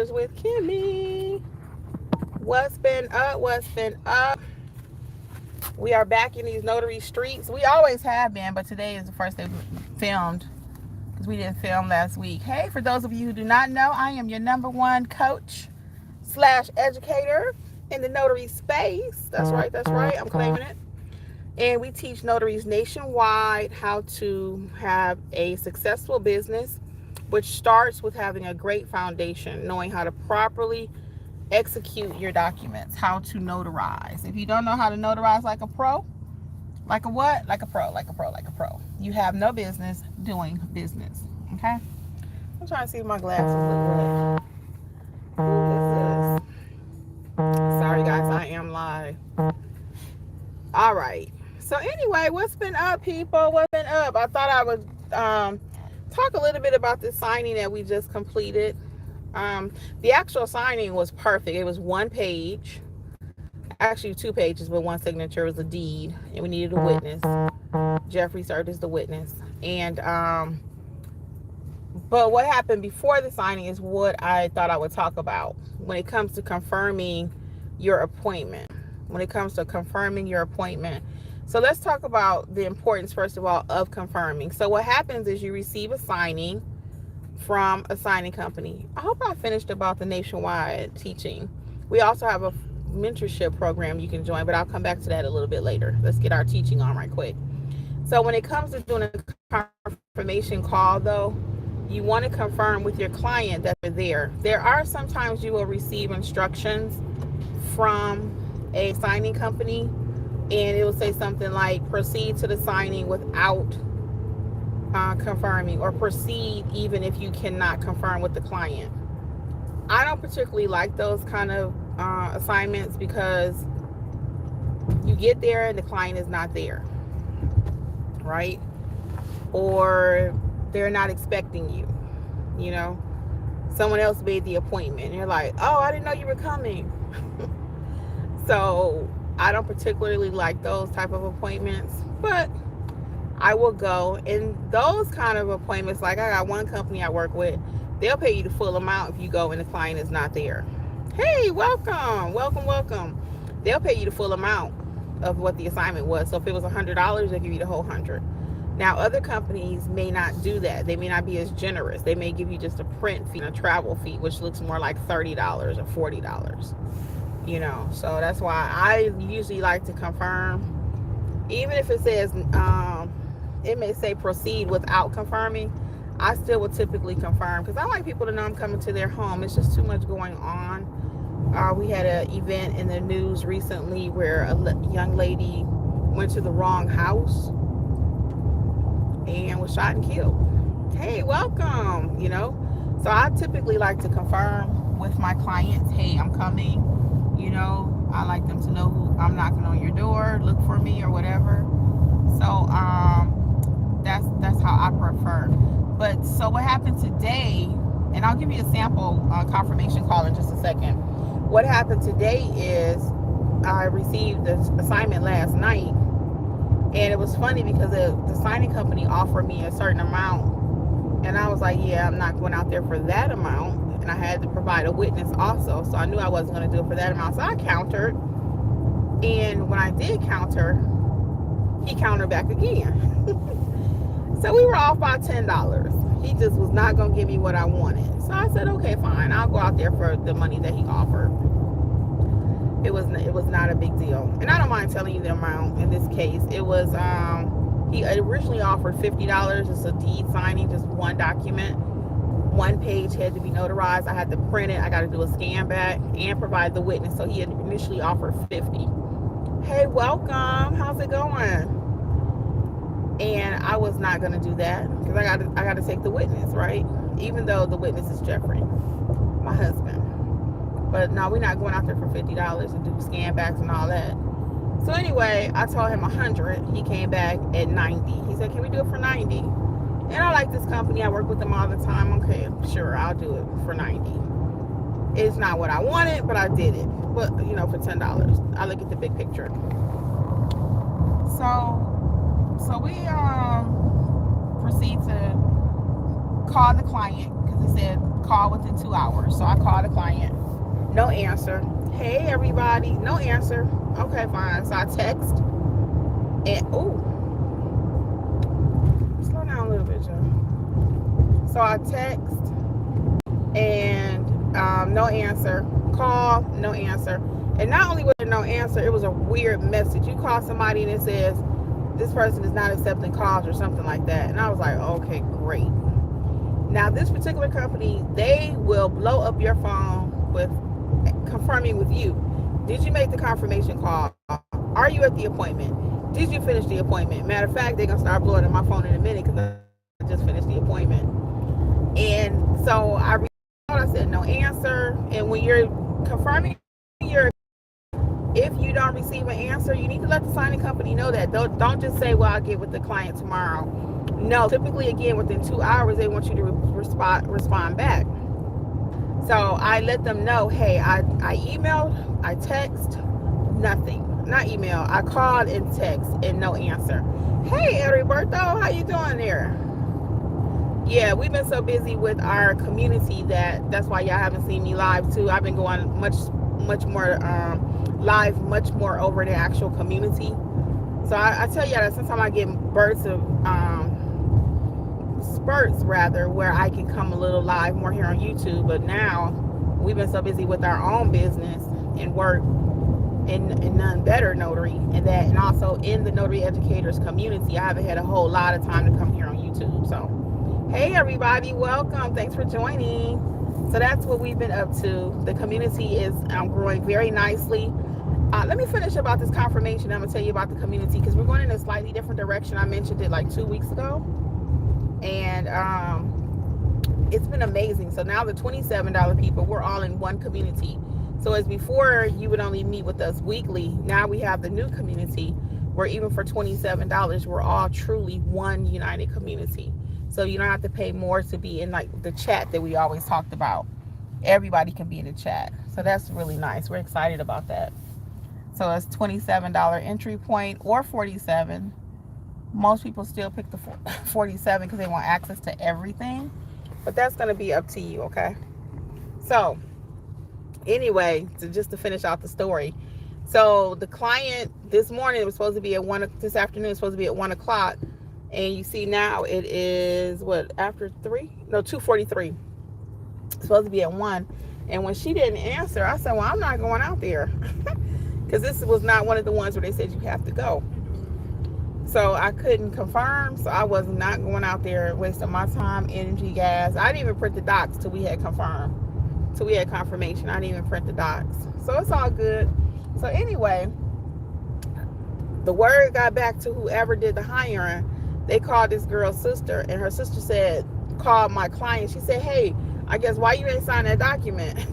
$5 with Kimmi. What's been up? What's been up? We are back in these notary streets. We always have been, but today is the first day we filmed because we didn't film last week. Hey, for those of you who do not know, I am your number one coach / educator in the notary space. That's right. That's right. I'm claiming it. And we teach notaries nationwide how to have a successful business, which starts with having a great foundation, knowing how to properly execute your documents, how to notarize. If you don't know how to notarize like a pro, like a what? Like a pro, like a pro, like a pro. You have no business doing business, okay? I'm trying to see if my glasses look right. Who is this? Sorry, guys, I am live. All right. So anyway, what's been up, people? What's been up? I thought I would talk a little bit about the signing that we just completed. The actual signing was perfect. It was one page, actually 2 pages, but one signature. Was a deed, and we needed a witness. Jeffery served as the witness. And but what happened before the signing is what I thought I would talk about when it comes to confirming your appointment. When it comes to confirming your appointment. So let's talk about the importance, first of all, of confirming. So what happens is you receive a signing from a signing company. I hope I finished about the nationwide teaching. We also have a mentorship program you can join, but I'll come back to that a little bit later. Let's get our teaching on right quick. So when it comes to doing a confirmation call, though, you want to confirm with your client that they're there. There are sometimes you will receive instructions from a signing company, and it will say something like proceed to the signing without confirming, or proceed even if you cannot confirm with the client. I don't particularly like those kind of assignments because you get there and the client is not there, right? Or they're not expecting you, you know? Someone else made the appointment and you're like, oh, I didn't know you were coming. So I don't particularly like those type of appointments, but I will go. And those kind of appointments, like I got one company I work with, they'll pay you the full amount if you go and the client is not there. Hey, welcome, welcome, welcome. They'll pay you the full amount of what the assignment was. So if it was $100, they'll give you the whole 100. Now, other companies may not do that. They may not be as generous. They may give you just a print fee and a travel fee, which looks more like $30 or $40. You know, so that's why I usually like to confirm. Even if it says, it may say proceed without confirming, I still would typically confirm because I like people to know I'm coming to their home. It's just too much going on. We had an event in the news recently where a young lady went to the wrong house and was shot and killed. Hey, welcome, you know. So I typically like to confirm with my clients, hey, I'm coming. You know, I like them to know who I'm knocking on your door, look for me or whatever. So that's how I prefer. But so what happened today, and I'll give you a sample confirmation call in just a second. What happened today is I received this assignment last night, and it was funny because the signing company offered me a certain amount, and I was like, yeah, I'm not going out there for that amount. And I had to provide a witness also, so I knew I wasn't going to do it for that amount. So I countered, and when I did counter, he countered back again. So we were off by $10. He just was not going to give me what I wanted. So I said, okay, fine, I'll go out there for the money that he offered. It was not a big deal, and I don't mind telling you the amount. In this case, it was he originally offered $50. It's a deed signing, just one document. One page had to be notarized. I had to print it. I got to do a scan back and provide the witness. So he had initially offered $50. Hey, welcome. How's it going? And I was not going to do that because I got to take the witness, right? Even though the witness is Jeffery, my husband. But no, we're not going out there for $50 and do scan backs and all that. So anyway, I told him 100. He came back at 90. He said, can we do it for 90? And I like this company. I work with them all the time. Okay, sure, I'll do it for 90. It's not what I wanted, but I did it. But, you know, for $10. I look at the big picture. So we proceed to call the client it said call within 2 hours. So I called the client. No answer. Hey, everybody. No answer. Okay, fine. So I text. And, slow down a little bit, Joe. So I text. And no answer. Call, no answer. And not only was there no answer, it was a weird message. You call somebody and it says, this person is not accepting calls or something like that. And I was like, okay, great. Now, this particular company, they will blow up your phone with confirming with you. Did you make the confirmation call? Are you at the appointment? Did you finish the appointment? Matter of fact, they're going to start blowing up my phone in a minute because I just finished the appointment. And so I said no answer. And when you're confirming if you don't receive an answer, you need to let the signing company know that. Don't just say, well, I'll get with the client tomorrow. No, typically, again, within 2 hours, they want you to respond back. So I let them know, hey, I emailed, I text, nothing. Not email, I called and text and no answer. Hey, Roberto, how you doing there? Yeah, we've been so busy with our community that's why y'all haven't seen me live too. I've been going much more live, much more over the actual community. So I tell y'all that sometimes I get spurts rather, where I can come a little live more here on YouTube. But now we've been so busy with our own business and work and none better notary and also in the notary educators community, I haven't had a whole lot of time to come here on YouTube. So hey everybody, welcome, thanks for joining. So that's what we've been up to. The community is growing very nicely. Let me finish about this confirmation. I'm gonna tell you about the community because we're going in a slightly different direction. I mentioned it like 2 weeks ago, and it's been amazing. So now the $27 people, we're all in one community. So as before, you would only meet with us weekly. Now we have the new community where even for $27, we're all truly one united community. So you don't have to pay more to be in like the chat that we always talked about. Everybody can be in the chat. So that's really nice. We're excited about that. So it's $27 entry point or $47. Most people still pick the $47 because they want access to everything. But that's going to be up to you, okay? So anyway, just to finish out the story. So the client this morning, it was supposed to be at this afternoon, it's supposed to be at 1 o'clock. And you see now it is after 3? No, 2:43. It's supposed to be at 1. And when she didn't answer, I said, well, I'm not going out there. Because this was not one of the ones where they said you have to go. So I couldn't confirm. So I was not going out there wasting my time, energy, gas. I didn't even print the docs till we had confirmed. Till we had confirmation. I didn't even print the docs. So it's all good. So anyway, the word got back to whoever did the hiring. They called this girl's sister, and her sister called my client. She said, hey, I guess why you ain't sign that document?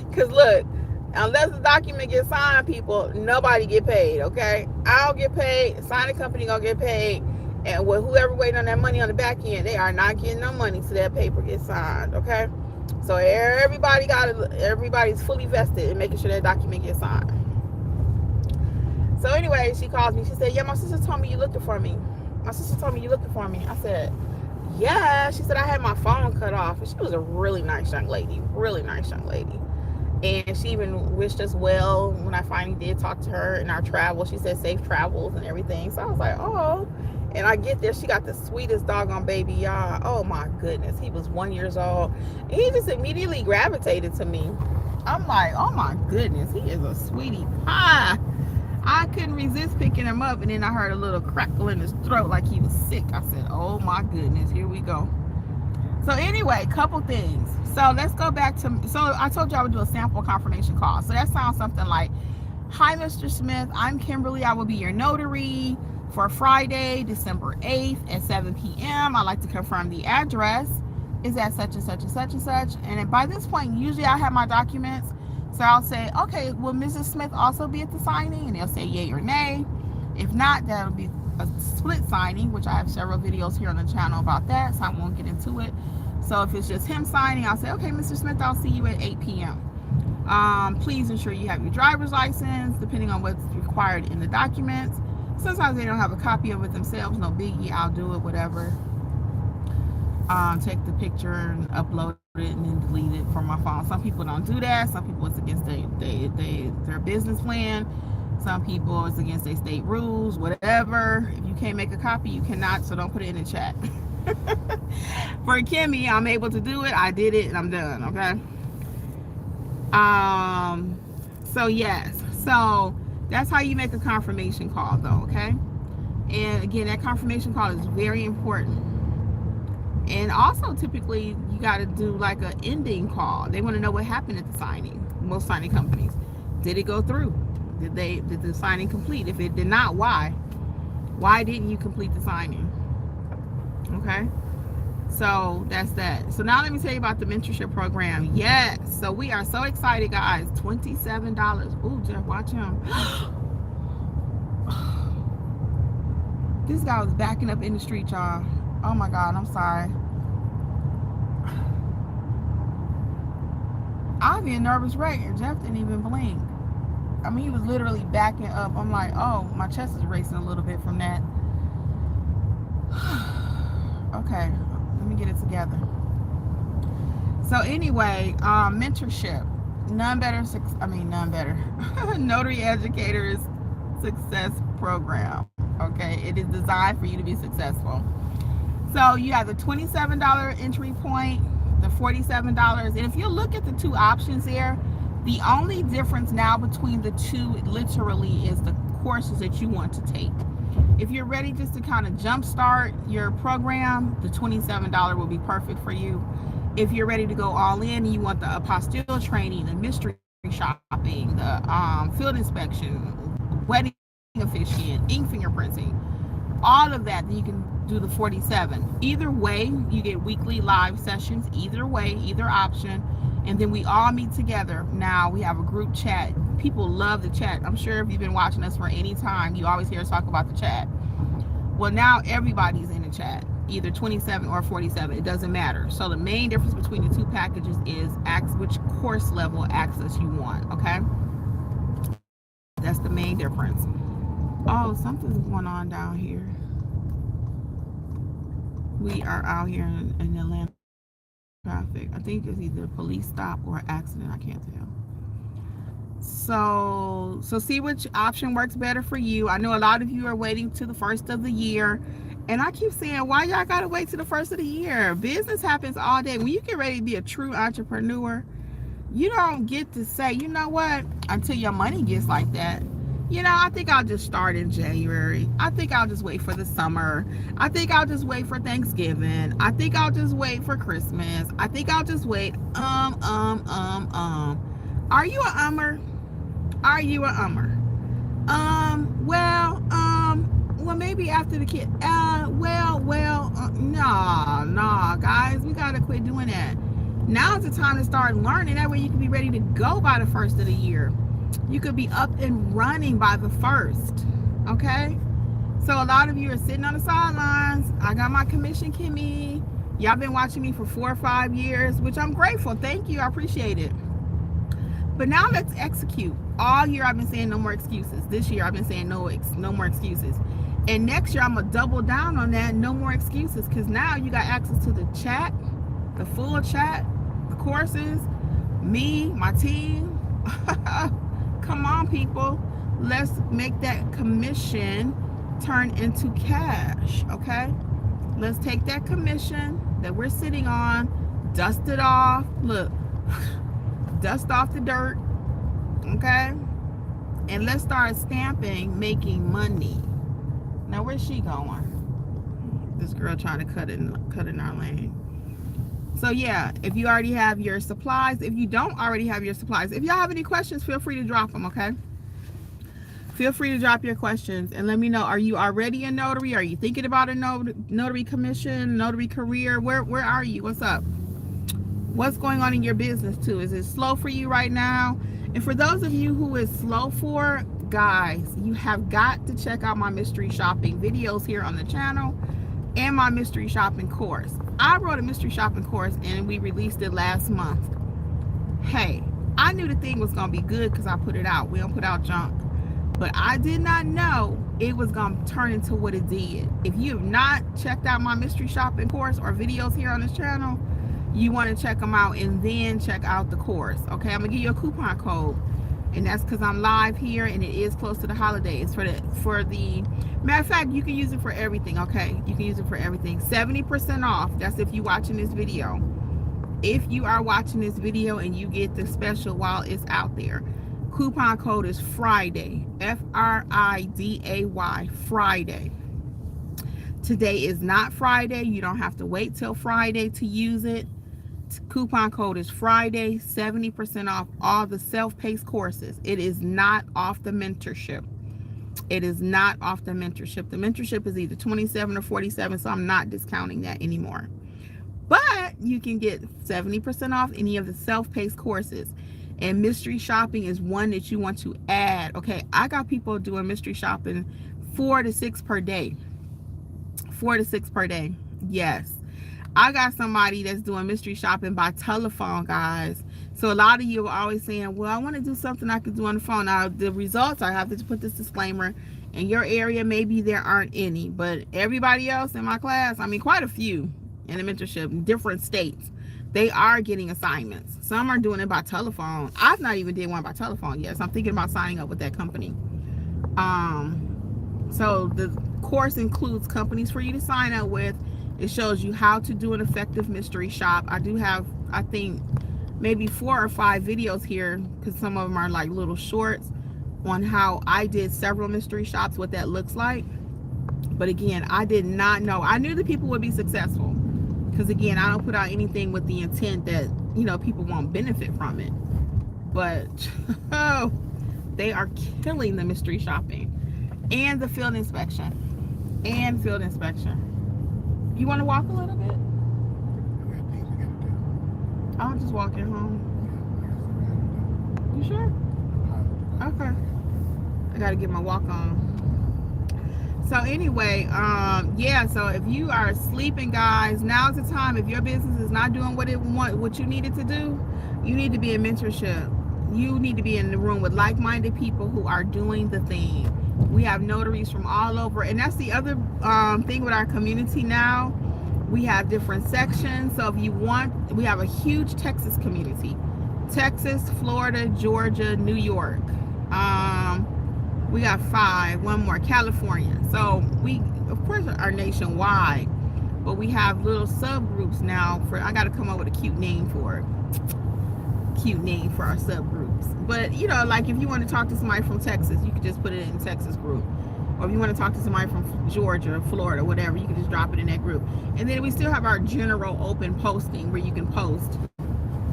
Because look, unless the document gets signed, people, nobody get paid, okay? I'll get paid, signing company gonna get paid, and with whoever waiting on that money on the back end, they are not getting no money till that paper gets signed, okay? So everybody's fully vested in making sure that document gets signed. So anyway, she calls me. She said, yeah, my sister told me you looking for me. I said, yeah. She said, I had my phone cut off. And she was a really nice young lady. And she even wished us well when I finally did talk to her in our travel. She said safe travels and everything. So I was like, oh. And I get there, she got the sweetest doggone baby, y'all. Oh my goodness. He was 1 year old. And he just immediately gravitated to me. I'm like, oh my goodness, he is a sweetie pie. I couldn't resist picking him up, and then I heard a little crackle in his throat like he was sick. I said, oh my goodness, here we go. So anyway, couple things. So let's go back to, so I told you I would do a sample confirmation call. So that sounds something like, hi, Mr. Smith, I'm Kimberly. I will be your notary for Friday, December 8th at 7 p.m. I'd like to confirm the address is at such and such and such and such. And then by this point, usually I have my documents. So I'll say, okay, will Mrs. Smith also be at the signing? And they'll say yay or nay. If not, that'll be a split signing, which I have several videos here on the channel about that, so I won't get into it. So if it's just him signing, I'll say, okay, Mr. Smith, I'll see you at 8 p.m. Please ensure you have your driver's license, depending on what's required in the documents. Sometimes they don't have a copy of it themselves, no biggie, I'll do it, whatever. take the picture and upload it and then delete it from my phone. Some people don't do that. Some people it's against their business plan. Some people it's against their state rules, whatever. If you can't make a copy, you cannot, so don't put it in the chat. For Kimmi, I'm able to do it. I did it and I'm done, okay? So yes. So that's how you make a confirmation call though, okay? And again, that confirmation call is very important. And also typically you got to do like an ending call. They want to know what happened at the signing. Most signing companies. Did it go through? Did the signing complete? If it did not, why? Why didn't you complete the signing? Okay. So that's that. So now let me tell you about the mentorship program. Yes. So we are so excited, guys. $27. Ooh, Jeff, watch him. This guy was backing up in the street, y'all. Oh my God, I'm sorry. I'd be a nervous wreck and Jeff didn't even blink. I mean, he was literally backing up. I'm like, oh, my chest is racing a little bit from that. Okay, let me get it together. So anyway, mentorship. None better. Notary Educators Success Program. Okay, it is designed for you to be successful. So you have the $27 entry point, the $47. And if you look at the two options here, the only difference now between the two literally is the courses that you want to take. If you're ready just to kind of jumpstart your program, the $27 will be perfect for you. If you're ready to go all in and you want the apostille training, the mystery shopping, the field inspection, wedding officiant, ink fingerprinting, all of that, then you can do the 47. Either way, you get weekly live sessions. Either way, either option. And then we all meet together. Now we have a group chat. People love the chat. I'm sure if you've been watching us for any time, you always hear us talk about the chat. Well, now everybody's in the chat, either 27 or 47. It doesn't matter. So the main difference between the two packages is which course level access you want, okay? That's the main difference. Oh, something's going on down here. We are out here in Atlanta traffic. I think it's either a police stop or accident. I can't tell. So see which option works better for you. I know a lot of you are waiting to the first of the year. And I keep saying, why y'all gotta wait to the first of the year? Business happens all day. When you get ready to be a true entrepreneur, you don't get to say, you know what, until your money gets like that. You know, I think I'll just start in January. I think I'll just wait for the summer. I think I'll just wait for Thanksgiving. I think I'll just wait for Christmas. I think I'll just wait. Are you a ummer? Are you a ummer? Well, maybe after the kid. Nah, guys, we gotta quit doing that. Now's the time to start learning. That way you can be ready to go by the first of the year. You could be up and running by the first, okay? So a lot of you are sitting on the sidelines. I got my commission, Kimmi. Y'all been watching me for 4 or 5 years, which I'm grateful. Thank you, I appreciate it. But now let's execute. All year I've been saying no more excuses. This year I've been saying no more excuses. And next year I'm gonna double down on that, no more excuses, because now you got access to the chat, the full chat, the courses, me, my team. Come on, people. Let's make that commission turn into cash, okay? Let's take that commission that we're sitting on, dust it off. Look, dust off the dirt, okay? And let's start stamping, making money. Now, where's she going? This girl trying to cut in our lane. So yeah, if you already have your supplies, if you don't already have your supplies, if y'all have any questions, feel free to drop them, okay? Feel free to drop your questions and let me know. Are you already a notary? Are you thinking about a notary commission, notary career? Where are you? What's up? What's going on in your business too? Is it slow for you right now? And for those of you who is slow for, guys, you have got to check out my mystery shopping videos here on the channel and my mystery shopping course. I wrote a mystery shopping course and we released it last month. Hey, I knew the thing was gonna be good because I put it out. We don't put out junk. But I did not know it was going to turn into what it did. If you have not checked out my mystery shopping course or videos here on this channel, you want to check them out and then check out the course. Okay, I'm going to give you a coupon code. And that's because I'm live here and it is close to the holidays. For the matter of fact, you can use it for everything. Okay, you can use it for everything. 70% off. That's if you're watching this video. If you are watching this video and you get the special while it's out there, coupon code is Friday, Friday, Friday. Today is not Friday. You don't have to wait till Friday to use it. Coupon code is Friday, 70% off all the self-paced courses. It is not off the mentorship. It is not off the mentorship. The mentorship is either 27 or 47, so I'm not discounting that anymore. But you can get 70% off any of the self-paced courses. And mystery shopping is one that you want to add. Okay, I got people doing mystery shopping 4 to 6 per day. 4 to 6 per day. Yes. I got somebody that's doing mystery shopping by telephone, guys. So a lot of you are always saying, well, I want to do something I could do on the phone. Now, the results, I have to put this disclaimer. In your area, maybe there aren't any. But everybody else in my class, I mean, quite a few in the mentorship in different states, they are getting assignments. Some are doing it by telephone. I've not even did one by telephone yet. So I'm thinking about signing up with that company. So the course includes companies for you to sign up with. It shows you how to do an effective mystery shop. I do have, I think, maybe 4 or 5 videos here, because some of them are like little shorts on how I did several mystery shops, what that looks like. But again, I did not know. I knew that people would be successful, because again, I don't put out anything with the intent that, you know, people won't benefit from it. But oh, they are killing the mystery shopping and the field inspection You want to walk a little bit? I'm just walking home. You sure? Okay. I gotta get my walk on. So anyway, yeah, so if you are sleeping, guys, now's the time. If your business is not doing what you need it to do, you need to be in mentorship. You need to be in the room with like-minded people who are doing the thing. We have notaries from all over, and that's the other thing with our community now. We have different sections. So if you want, we have a huge Texas community. Texas, Florida, Georgia, New York. We got 5, one more, California. So we, of course, are nationwide, but we have little subgroups now for, I got to come up with a cute name for it. Cute name for our subgroups. But, you know, like if you want to talk to somebody from Texas, you could just put it in the Texas group. Or if you want to talk to somebody from Georgia, Florida, whatever, you can just drop it in that group. And then we still have our general open posting where you can post.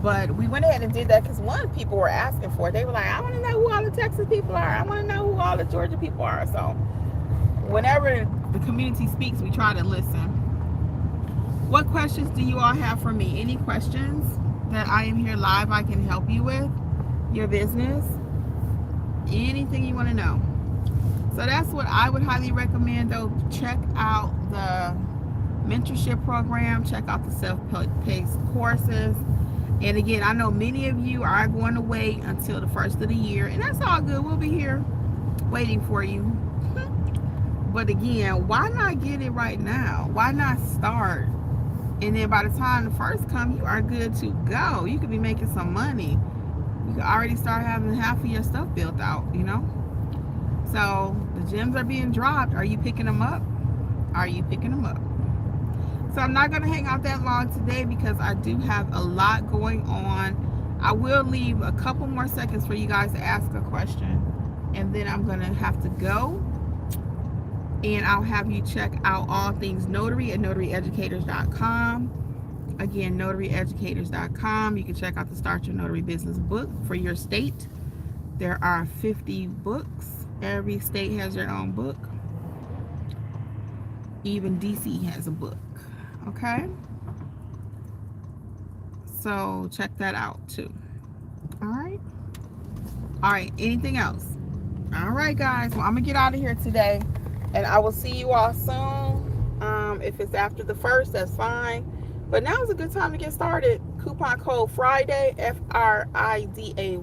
But we went ahead and did that because one, people were asking for it. They were like, I want to know who all the Texas people are. I want to know who all the Georgia people are. So whenever the community speaks, we try to listen. What questions do you all have for me? Any questions that I am here live I can help you with? Your business? Anything you want to know? So that's what I would highly recommend, though. Check out the mentorship program. Check out the self-paced courses. And again, I know many of you are going to wait until the first of the year, and that's all good. We'll be here waiting for you. But again, why not get it right now? Why not start? And then by the time the first comes, you are good to go. You could be making some money. You could already start having half of your stuff built out, you know? So the gems are being dropped. Are you picking them up? Are you picking them up? So I'm not going to hang out that long today because I do have a lot going on. I will leave a couple more seconds for you guys to ask a question, and then I'm going to have to go. And I'll have you check out all things notary at notaryeducators.com. Again, notaryeducators.com. You can check out the Start Your Notary Business book for your state. There are 50 books. Every state has their own book. Even DC has a book. Okay? So check that out too. All right? All right. Anything else? All right, guys. Well, I'm going to get out of here today. And I will see you all soon. If it's after the 1st, that's fine. But now is a good time to get started. Coupon code Friday, Friday,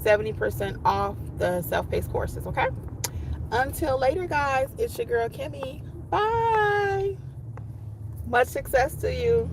70% off the self-paced courses, okay? Until later, guys, it's your girl Kimmy. Bye. Much success to you.